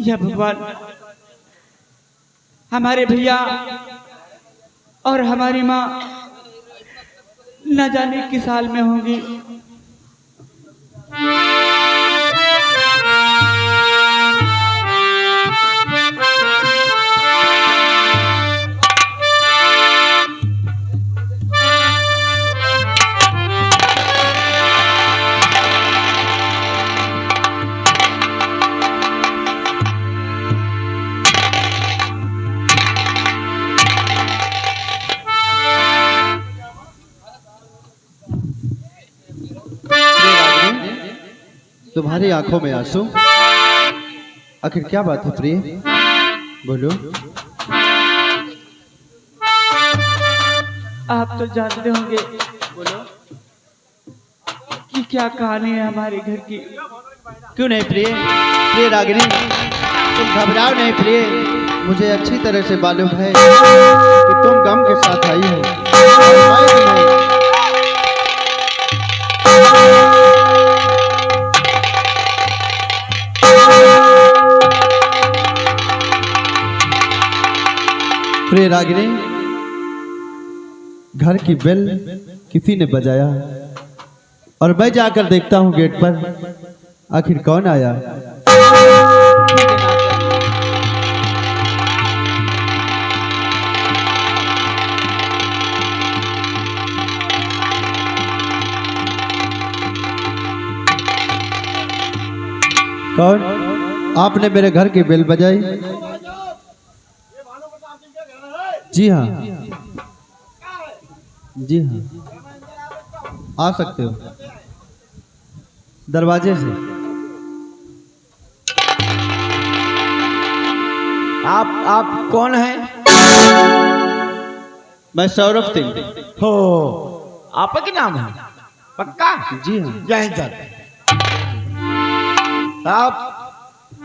या भगवान, हमारे भैया और हमारी माँ न जाने किस हाल में होंगी। तुम्हारी आंखों में आंसू, आखिर क्या बात है प्रिय? बोलो। आप तो जानते होंगे, बोलो, कि क्या कहानी है हमारे घर की। क्यों नहीं प्रिय? प्रिय रागिनी, तुम घबराओ नहीं प्रिय। मुझे अच्छी तरह से मालूम है कि तुम गम के साथ आई हो और मैं भी नहीं। प्रिय रागिनी, घर की बेल किसी ने बजाया और मैं जाकर देखता हूँ गेट पर आखिर कौन आया। कौन? आपने मेरे घर की बेल बजाई? जी हाँ, जी हाँ, आ सकते हो दरवाजे से। आप कौन हैं? मैं सौरभ सिंह। हो, आपका नाम है? पक्का? जी हाँ। यहीं सर।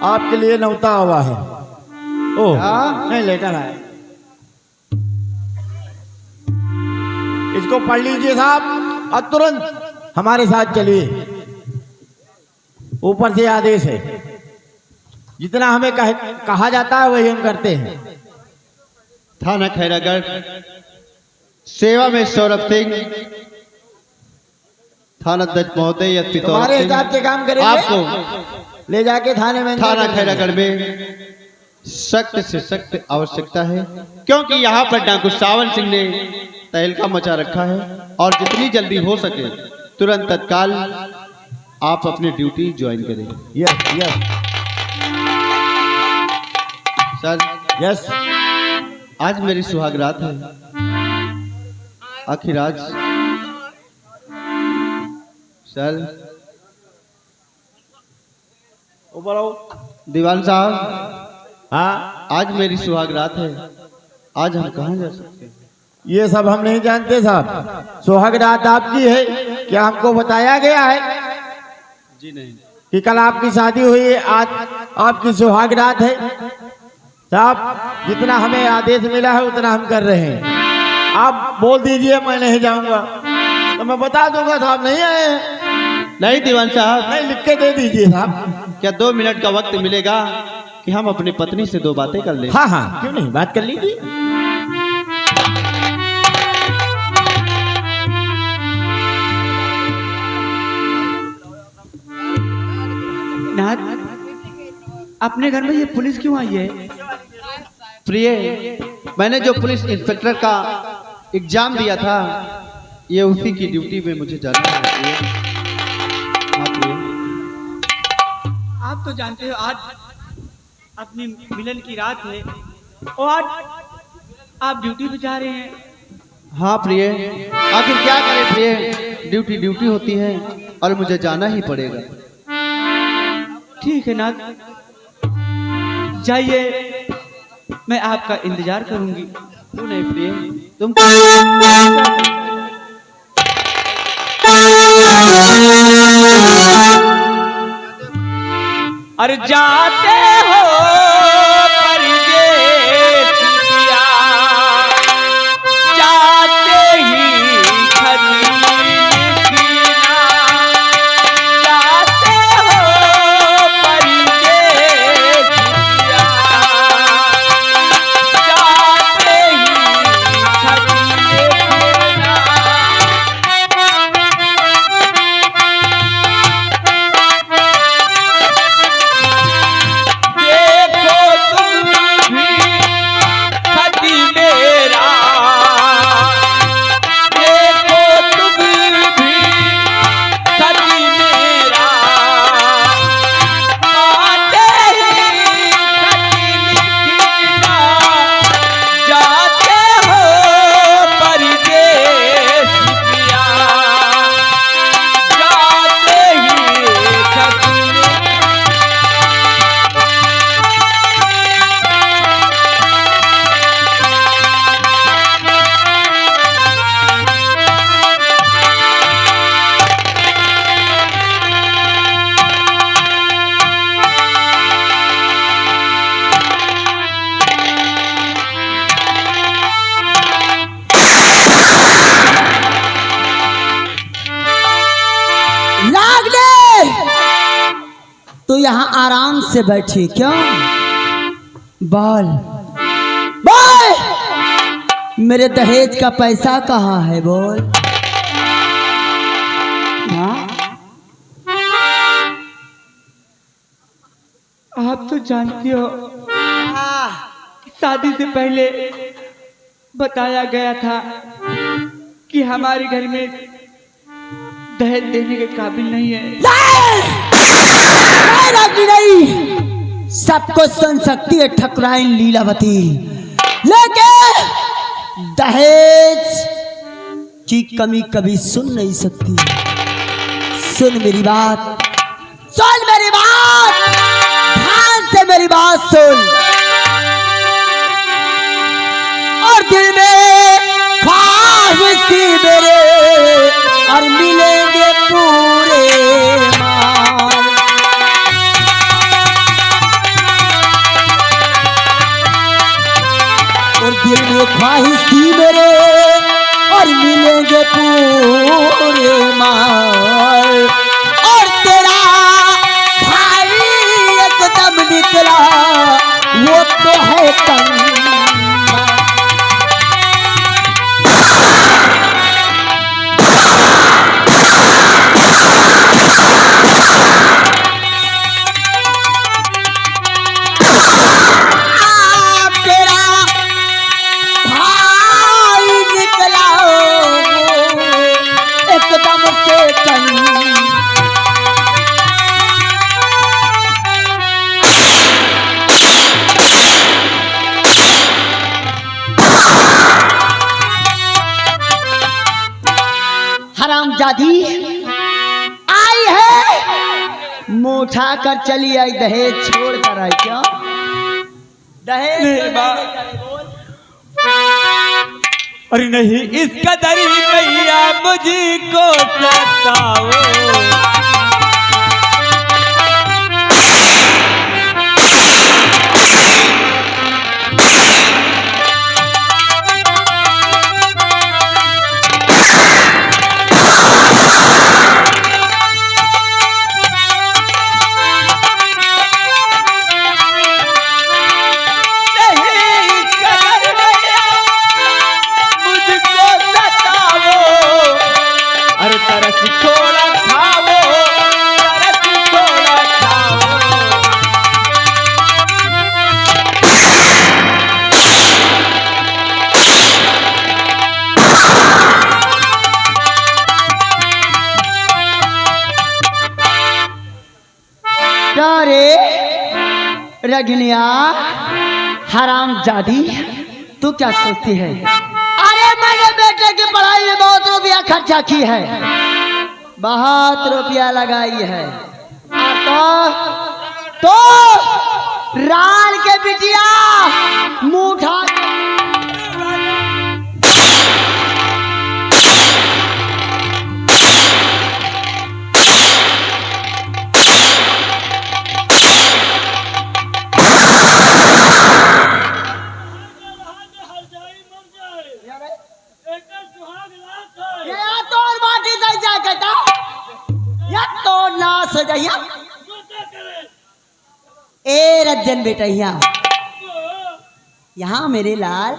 आपके लिए नौता हुआ है। ओह, नहीं लेकर आए। इसको पढ़ लीजिए साहब और तुरंत हमारे साथ चलिए। ऊपर से आदेश है, जितना हमें कहा जाता है वही हम करते हैं। थाना खैरागढ़, सेवा में सौरभ सिंह, थाना अध्यक्ष महोदय तुम्हारे हिसाब से काम करेंगे। आपको ले जाके थाने में, थाना खैरागढ़ में सख्त से सख्त आवश्यकता है, क्योंकि यहाँ पर डाकू सावन सिंह ने तहलका मचा रखा है और जितनी जल्दी हो सके तुरंत तत्काल आप अपनी ड्यूटी ज्वाइन करें। Yes yes sir. यस। आज मेरी सुहागरात है। आखिर आज सर, ऊपर आओ। दीवान साहब, हाँ, आज मेरी सुहागरात है। आज हम कहाँ जा सकते हैं? ये सब हम नहीं जानते साहब। सुहाग रात आपकी है, क्या हमको बताया गया है? जी नहीं। कि कल आपकी शादी हुई है, आज आपकी सुहाग रात है। साहब, जितना हमें आदेश मिला है उतना हम कर रहे हैं। आप बोल दीजिए मैं नहीं जाऊंगा तो मैं बता दूंगा साहब नहीं आए हैं। नहीं दीवान साहब, नहीं, लिख के दे दीजिए साहब। क्या 2 मिनट का वक्त मिलेगा कि हम अपनी पत्नी से 2 बातें कर लें? हाँ हाँ, क्यों नहीं, बात कर लीजिए। नाथ, अपने घर में ये पुलिस क्यों आई है? प्रिय, मैंने जो पुलिस इंस्पेक्टर का एग्जाम दिया था, ये उसी की ड्यूटी में मुझे जाना है। प्रिय, हाँ प्रिय। आप तो जानते हो आज अपनी मिलन की रात है और आज आप ड्यूटी पे जा रहे हैं। हाँ प्रिय, आखिर क्या करें प्रिय, ड्यूटी ड्यूटी होती है और मुझे जाना ही पड़ेगा। ठीक है नाथ, जाइए, मैं आपका इंतजार करूंगी। क्यों नहीं प्रिय, तुम अरे जाते हो परदेस पिया, जाते ही खत लिखना, जाते हो परदेस पिया, यहाँ आराम से बैठी क्यों? बोल बोल, मेरे दहेज का पैसा कहाँ है? बोल। हाँ? आप तो जानती हो कि शादी से पहले बताया गया था कि हमारे घर में दहेज देने के काबिल नहीं है। नहीं, सबको सुन सकती है ठकुराइन लीलावती, लेकिन दहेज की कमी कभी सुन नहीं सकती। सुन मेरी बात, सुन मेरी बात, ध्यान से मेरी बात सुन। और दिल में ख्वाहिश थी मेरे, और मिलेंगे पूरे माल। और दिल में ख्वाहिश थी मेरे, और मिलेंगे पूरे माल। और तेरा भाई एकदम निकला, वो तो है कंगाल। हरामजादी आई है, मुंह उठा कर चली आई, दहेज छोड़ कर आई। क्यों? दहेज नहीं माँ, अरे नहीं, इस कदर ही मैया मुझको सताओ। रगनिया हरामजादी, तू क्या सोचती है? अरे मैंने बेटे की पढ़ाई में बहुत रुपया खर्चा की है, बहुत रुपया लगाई है। तो राल के बिटिया मुंह उठा ए रज्जन बेटा, यहाँ मेरे लाल।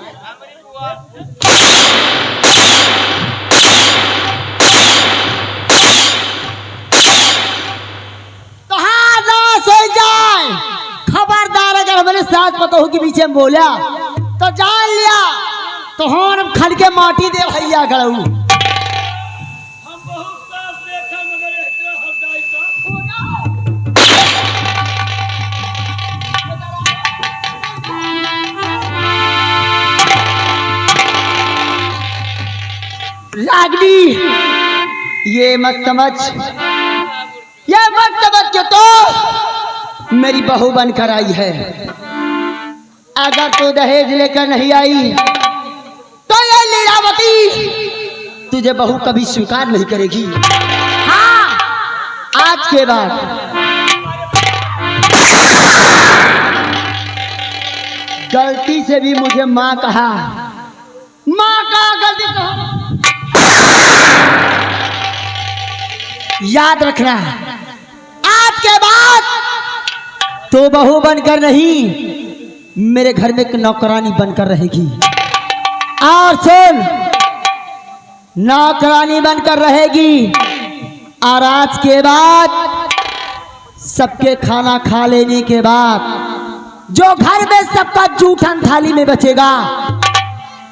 तो हाँ नाश हो जाए, खबरदार अगर हमारे साथ पतोह के पीछे बोला तो जान लिया, तो हम खड़ के माटी दे भैया गड़ू। रागनी ये मत समझ के तो मेरी बहू बनकर आई है। अगर तू दहेज लेकर नहीं आई तो ये लीलावती तुझे बहू कभी स्वीकार नहीं करेगी। हाँ, आज के बाद गलती से भी मुझे माँ कहा, माँ का गलती कहा, याद रखना, आज के बाद तो बहू बनकर नहीं, मेरे घर में एक नौकरानी बनकर रहेगी। और सुन, नौकरानी बनकर रहेगी, और आज के बाद सबके खाना खा लेने के बाद जो घर में सबका जूठन थाली में बचेगा,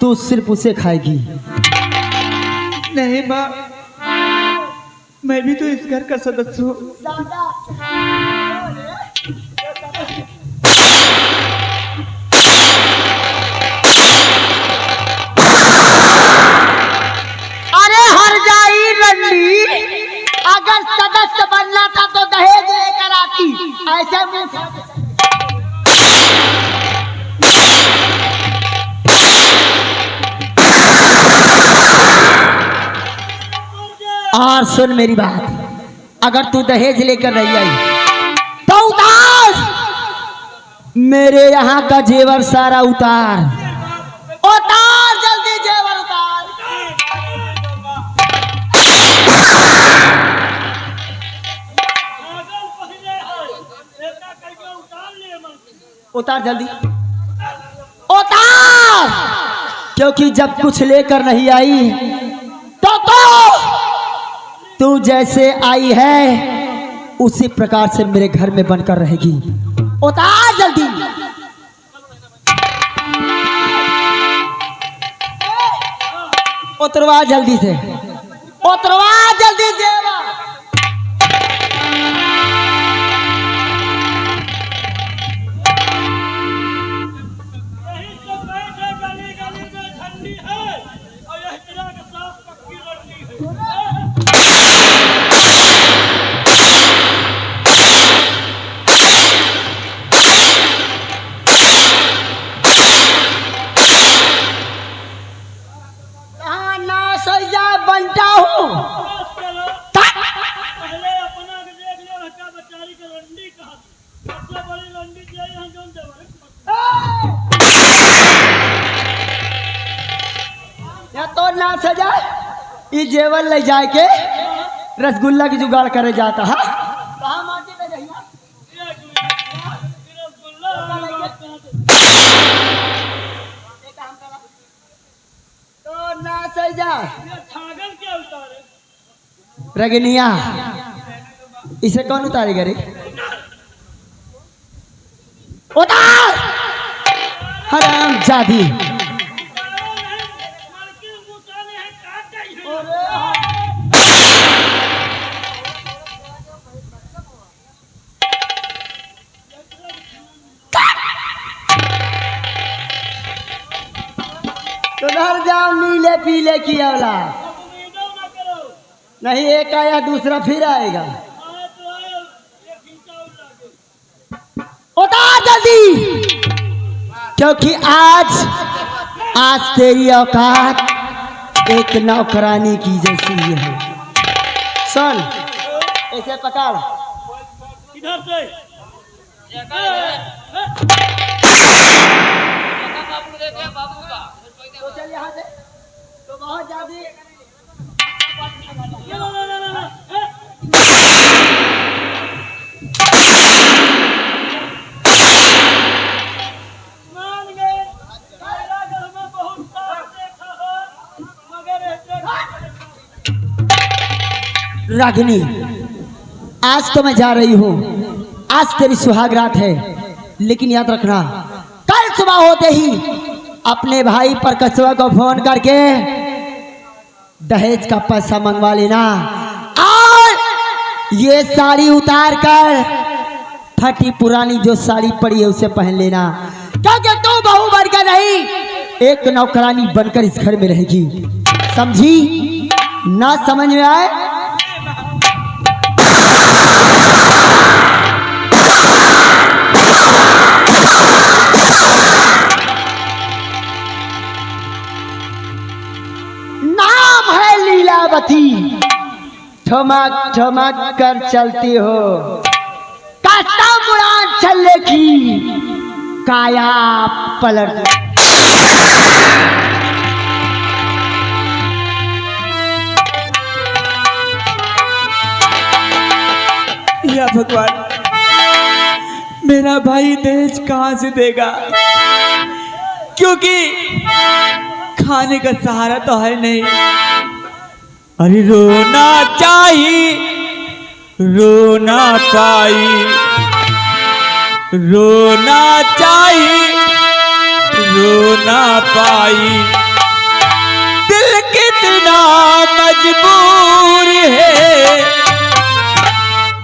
तू सिर्फ उसे खाएगी। नहीं माँ, मैं भी तो इस घर का सदस्य हूँ। अरे हर जाई रंडी, अगर सदस्य बनना था तो दहेज लेकर आती, ऐसे मुंह। और सुन मेरी बात, अगर तू दहेज लेकर नहीं आई तो उतार, मेरे यहाँ का जेवर सारा उतार, उतार जल्दी जेवर उतार। उतार जल्दी उतार, क्योंकि जब कुछ लेकर नहीं आई तो तू जैसे आई है उसी प्रकार से मेरे घर में बनकर रहेगी। उतार जल्दी। उतरवा जल्दी से, उतरवा जल्दी जेवर। बनता हूँ पहले अपना के देख ले, हटा बेचारी के लंडी कहा, सबसे बड़ी लंडी जे यहाँ जोन देवर या तो ना सजा, ये जेवर ले जाए के रसगुल्ला की जुगाड़ करे जाता है। कहाँ माटी में जहिया तो ना सजा। छागल के उतारे रगनिया, इसे कौन उतारेगा रे? उतार हराम जादी। सुधर जाओ नीले पीले की औलाद, नहीं एक आया दूसरा फिर आएगा। उतार जल्दी, क्योंकि आज तेरी औकात एक नौकरानी की जैसी है। सुन, ऐसे पकड़, इधर से तो चल यहाँ से, तो बहुत ज्यादा मान गए, मेरा घर में बहुत साफ देखा हो, मगर रागिनी, आज तो मैं जा रही हूँ, आज तेरी सुहाग रात है, लेकिन याद रखना कल सुबह होते ही अपने भाई पर कसवा को फोन करके दहेज का पैसा मंगवा लेना, और ये साड़ी उतार कर फटी पुरानी जो साड़ी पड़ी है उसे पहन लेना, क्योंकि तू बहू बनकर नहीं एक नौकरानी बनकर इस घर में रहेगी। समझी? ना समझ में आए? नाम है लीलावती, ठमक ठमक कर चलती हो, काटा मुरान चलने की काया पलट। या भगवान, मेरा भाई दहेज कहाँ से देगा, क्योंकि खाने का सहारा तो है नहीं। अरे रोना चाहिए रोना पाई, रोना चाहिए रोना पाई, दिल कितना मजबूर है,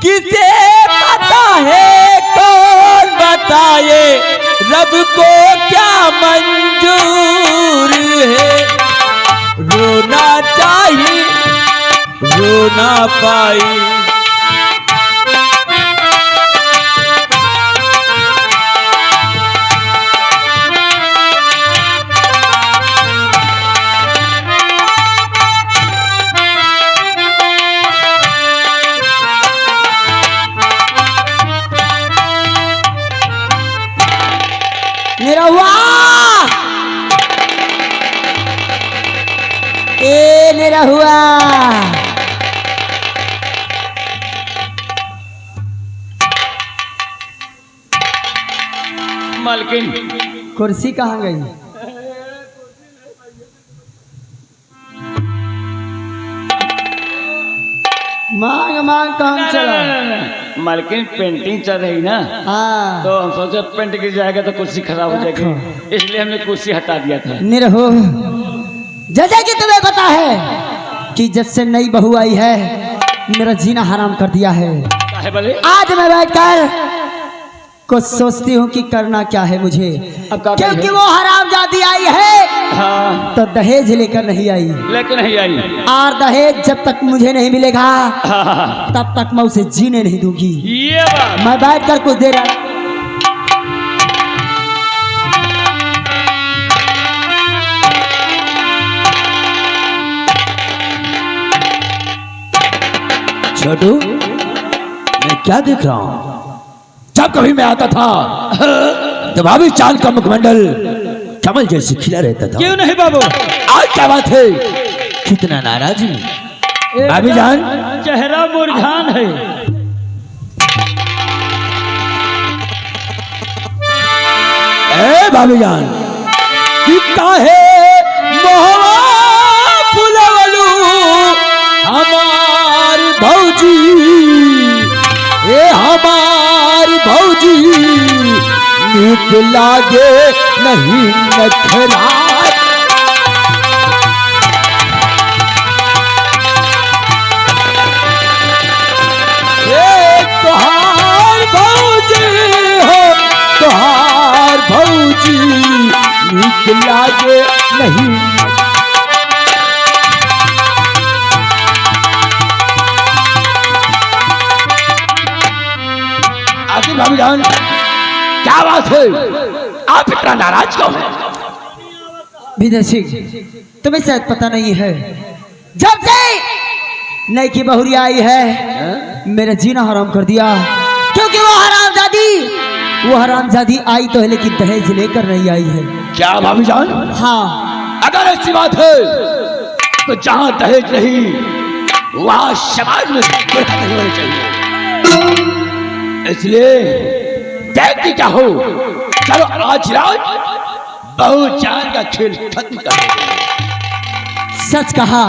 किसे पता है कौन बताए, रब को क्या मंजूर है। रोना चाहिए रोना पाई। निरहुआ, ए निरहुआ, मालकिन कुर्सी कहाँ गई? मांग मांग काम चला। मालकिन पेंटिंग चल रही ना, हाँ तो हम सोचे पेंट गिर जाएगा तो कुर्सी खराब हो जाएगी, इसलिए हमने कुर्सी हटा दिया था। निरहु, जैसे कि तुम्हें पता है कि जब से नई बहू आई है मेरा जीना हराम कर दिया है। काहे बोले? आज मैं बैठकर कुछ सोचती हूँ कि करना क्या है मुझे, अब क्या क्योंकि करिए? वो हरामजादी आई है हाँ, तो दहेज लेकर नहीं आई, लेकिन नहीं आई। और दहेज जब तक मुझे नहीं मिलेगा हाँ, तब तक मैं उसे जीने नहीं दूंगी। ये बात। मैं बैठकर कुछ देर छोटू, मैं क्या देख रहा हूँ? जब कभी मैं आता था तो भाभी चांद का मुखमंडल कमल जैसे खिला रहता था। क्यों नहीं बाबू? आज क्या बात है? कितना नाराज है भाभी जान? चेहरा मुरझान है। ए भाभी जान, कि काहे मोहवा फुलवलू हमार भौजी, ए हमार भौजी, नीक लागे नहीं नखरा। तोहार भौजी हो, तोहार भौजी, नीक लागे नहीं। आखिर भाभी जान क्या बात है? आप इतना नाराज क्यों हैं? विजय सिंह, तुम्हें शायद पता नहीं है, जब से नई की बहुरिया आई है मेरा जीना हराम कर दिया, क्योंकि वो हरामजादी आई तो है लेकिन दहेज लेकर नहीं आई है। क्या भाभी जान? हाँ, अगर ऐसी बात है तो जहां दहेज नहीं वहां समाज में बुरा नहीं होना चाहिए, इसलिए देखती क्या हो, चलो आज रात बहू जान का खेल खत्म कर देंगे। सच कहा,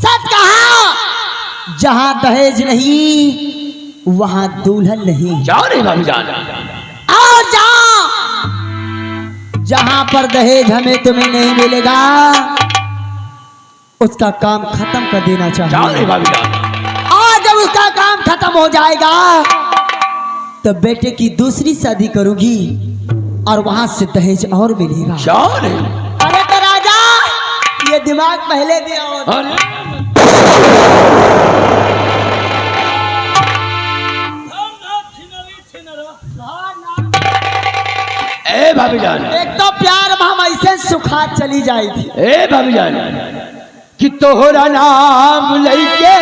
सच कहा, जहां दहेज नहीं वहां दुल्हन नहीं। जाओ नहीं भाभी जान, और जहां पर दहेज हमें तुम्हें नहीं मिलेगा उसका काम खत्म कर देना जाओ चाहिए। नहीं भाभी जान। और जब उसका काम खत्म हो जाएगा तो बेटे की दूसरी शादी करूंगी और वहां से दहेज और मिलेगा। जाओ नहीं। अरे तो राजा, ये दिमाग पहले दे और ए भाभी जान, एक तो प्यार में हम ऐसे सुखा चली जाएगी। ए भाभी जान, कि तोहरा नाम लइके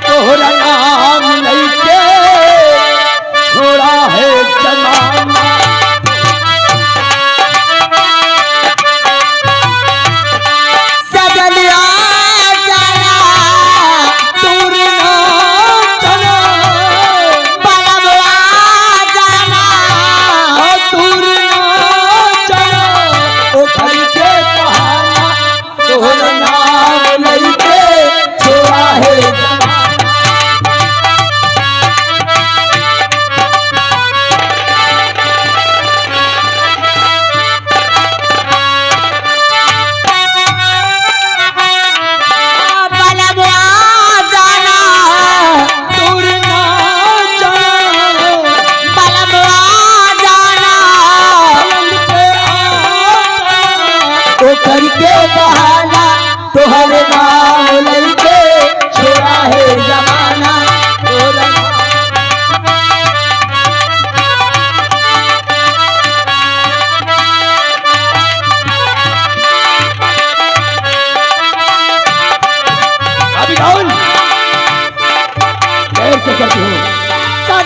तोहरा नाम लइके छोड़ा है जमाना। सजनिया जरा दूर ना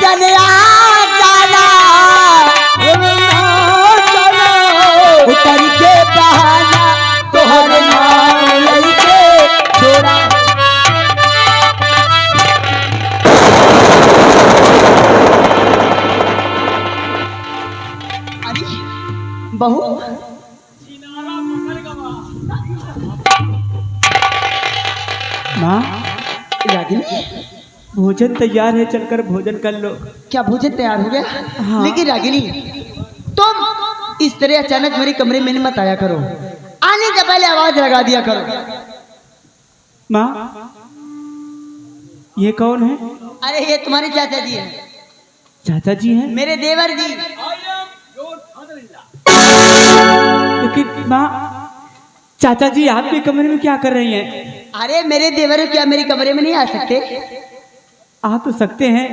सजन आ जाना उतर के बहाना तोहर नाम लेके छोड़ा। अरे बहू किनारा पकड़ गवा। माँ रागिनी, भोजन तैयार है, चलकर भोजन कर लो। क्या भोजन तैयार हो गया? हाँ। लेकिन रागिनी, तुम इस तरह अचानक मेरे कमरे में मत आया करो, आने से पहले आवाज लगा दिया करो। माँ ये कौन है? अरे ये तुम्हारे चाचा जी हैं, चाचा जी हैं? मेरे देवर जी। लेकिन माँ, चाचा जी आपके कमरे में क्या कर रही हैं? अरे मेरे देवर क्या मेरे कमरे में नहीं आ सकते? आ तो सकते हैं,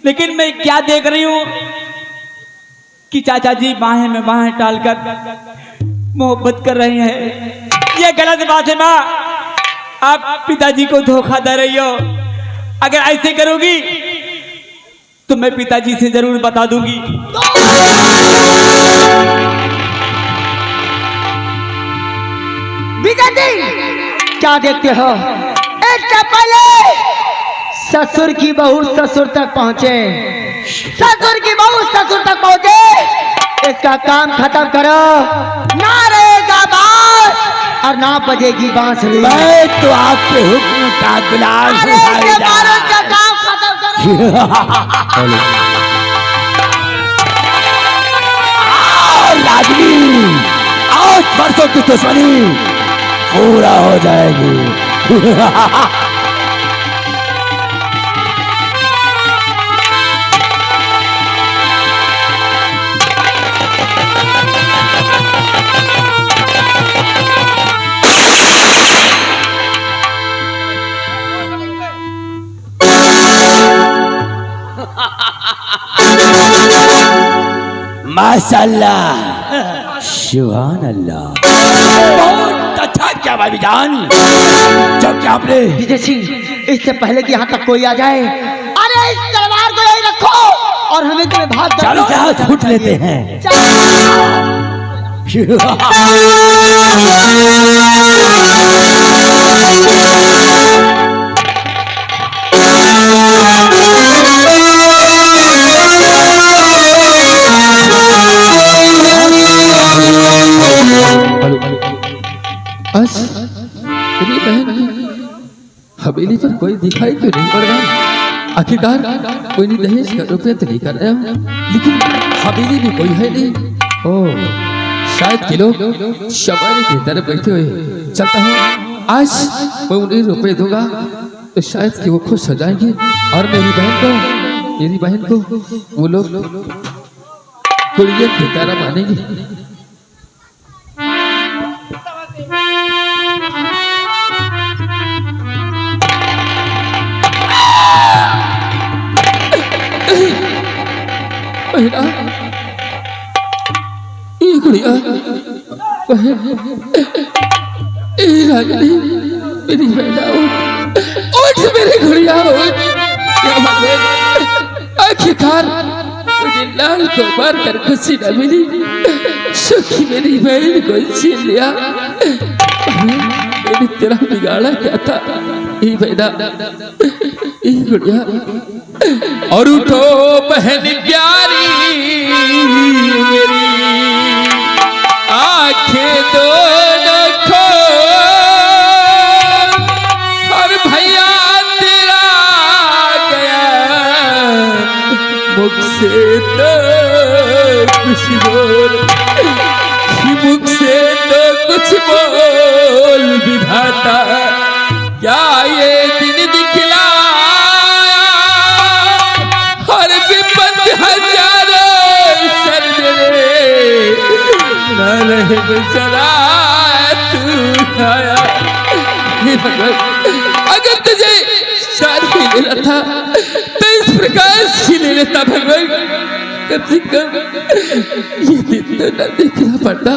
लेकिन मैं क्या देख रही हूँ कि चाचा जी बाहें में बाहें डालकर मोहब्बत कर रहे हैं। ये गलत बात है माँ, आप पिताजी को धोखा दे रही हो। अगर ऐसे करोगी तो मैं पिताजी से जरूर बता दूंगी। पिताजी क्या देखते हो? इससे पहले ससुर की बहू ससुर तक पहुंचे, ससुर की बहू ससुर तक पहुंचे, इसका काम खत्म करो। ना रहेगा बांस और ना बजेगी बांसुरी। मैं तो आपके हुक्म का गुलाम अरे इसके बाद उसका काम खत्म करो। रागिनी, आज परसों की दुश्मनी पूरा हो जाएगी। माशाअल्लाह, सुभान अल्लाह, बहुत अच्छा क्या भाई जान, जो क्या आपने। विदेशी, इससे पहले कि यहाँ तक कोई आ जाए, अरे इस तलवार को यही रखो और हमें तुम्हें भाग चलो यहाँ छूट लेते हैं। बस तेरी बहन की हवेली पर कोई दिखाई क्यों नहीं पड़ रहा? आखिरकार कोई नहीं दहेज का रुपया तो नहीं कर रहा, लेकिन हवेली में कोई है नहीं। ओह, शायद के लोग शबाने की तरफ बैठे हुए। चलता हूँ, आज मैं उन्हें रुपए दूंगा तो शायद कि वो खुश हो जाएंगे और मेरी बहन को वो लोग कुड़िया की तरह मानेंगे। ये गुड़िया मेरी बेटा उठ मेरी गुड़िया आखिरकार मुझे लाल को मार कर खुशी न मिली, सुखी मेरी बहन को छीन लिया। मैंने तेरा बिगाड़ा क्या था? ये बेटा, ये गुड़िया, और उठो बहन प्यारी मेरी, आंखें दोनों खोल, और भैया तेरा गया मुख से तो कुछ बोल, मुख से तो कुछ बोल विधाता, क्या ये दिन दिखला चला तू आया। अगर तुझे शादी लेना था तो इस प्रकार से ले लेता भगवान, कम से कम ये दिन तो न देखना पड़ता।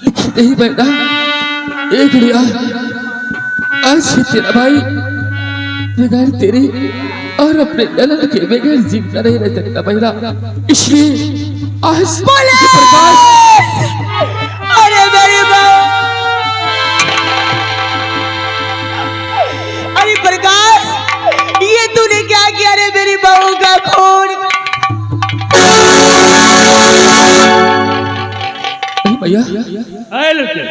लेकिन नहीं बेटा, एक गुड़िया, आज तेरा भाई बगैर तेरे और अपने ललन के बगैर जिंदा नहीं रह सकता महिला। इसलिए आज प्रकाश अरे मेरी बहू, अरे प्रकाश, ये तूने क्या किया रे मेरी बहू का खून? भैया आए लड़के,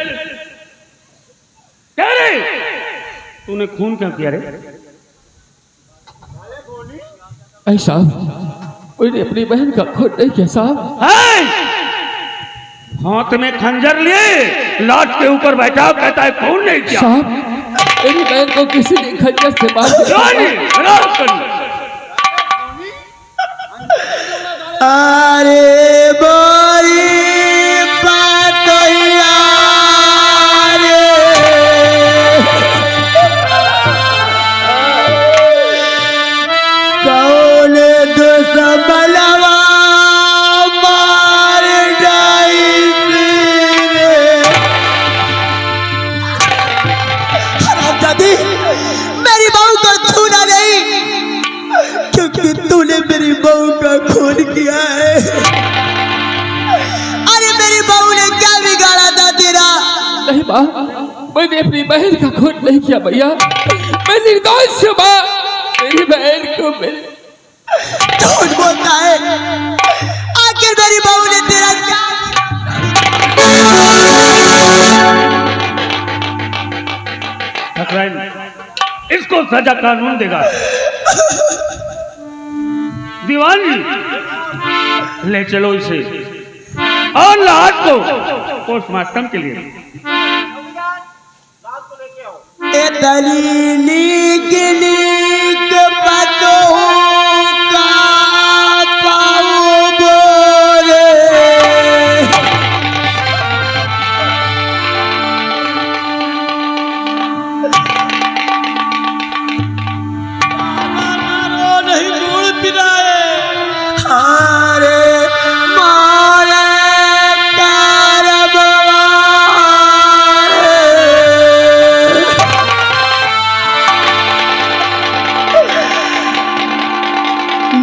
क्या रे तूने खून क्यों किया रे? ऐ साहब, कोई अपनी बहन का खून नहीं किया साहब। हाथ में खंजर लिए लाट के ऊपर बैठा, कहता है खून नहीं किया। साहब, मेरी बहन को किसी ने खंजर से मार दिया। अरे बोरी पातोया रे, कौन दुश्मनवा मार डाई रे। हरामजादी, मेरी बहू को छूना नहीं, क्योंकि तूने मेरी बहू का खून किया है। अरे मेरी बहू ने क्या बिगाड़ा था तेरा? नहीं माँ, मैंने अपनी बहन का खून नहीं किया भैया। मैं निर्दोष हूँ माँ। मेरी बहन को मेरे झूठ बोलता है। आखिर मेरी बहू ने तेरा क्या? इसको सजा कानून देगा। दीवान जी, ले चलो इसे और लाश को पोस्टमार्टम के लिए। नीक नीक पतो का पाऊ बोले। नहीं गुड़ पिलाए, अरे मारे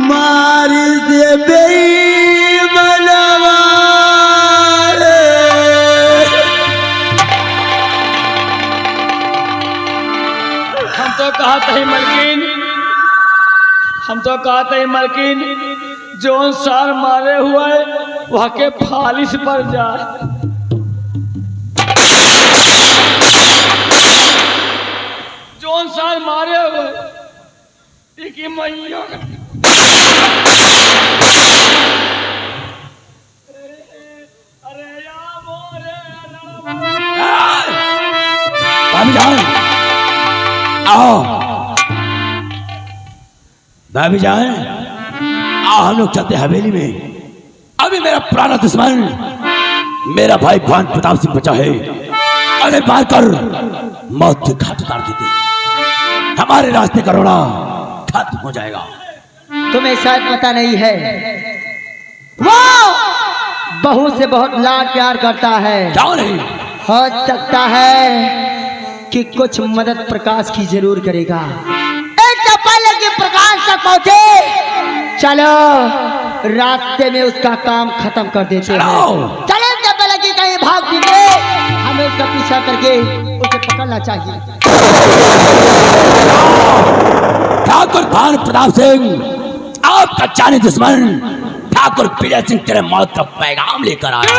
मारी से बेईमानवा रे। हम तो कहते हैं मलकिन, हम तो कहते हैं मलकिन, जोन सार मारे हुए वह के फालिश पर जाए। जोन सार मारे हुए की मैया भाभी जान, आओ भाभी जान, आओ हम लोग चलते हवेली में। अभी मेरा पुराना दुश्मन मेरा भाई भान प्रताप सिंह बचा है, अरे मार कर मौत के घाट उतार देते, हमारे रास्ते का रोना खत्म हो जाएगा। तुम्हें शायद पता नहीं है, वो बहू से बहुत लाड प्यार करता है। क्यों नहीं? हो सकता है कि कुछ मदद प्रकाश की जरूर करेगा। एक तो पहले कि प्रकाश तक पहुंचे, चलो रास्ते में उसका काम खत्म कर देते हैं। चलो इससे पहले कि कहीं भाग निकले, हमें उसका पीछा करके उसे पकड़ना चाहिए। ठाकुर भान प्रताप सिंह, आपका जाने दुश्मन ठाकुर विजय सिंह तेरे मौत का पैगाम लेकर आया।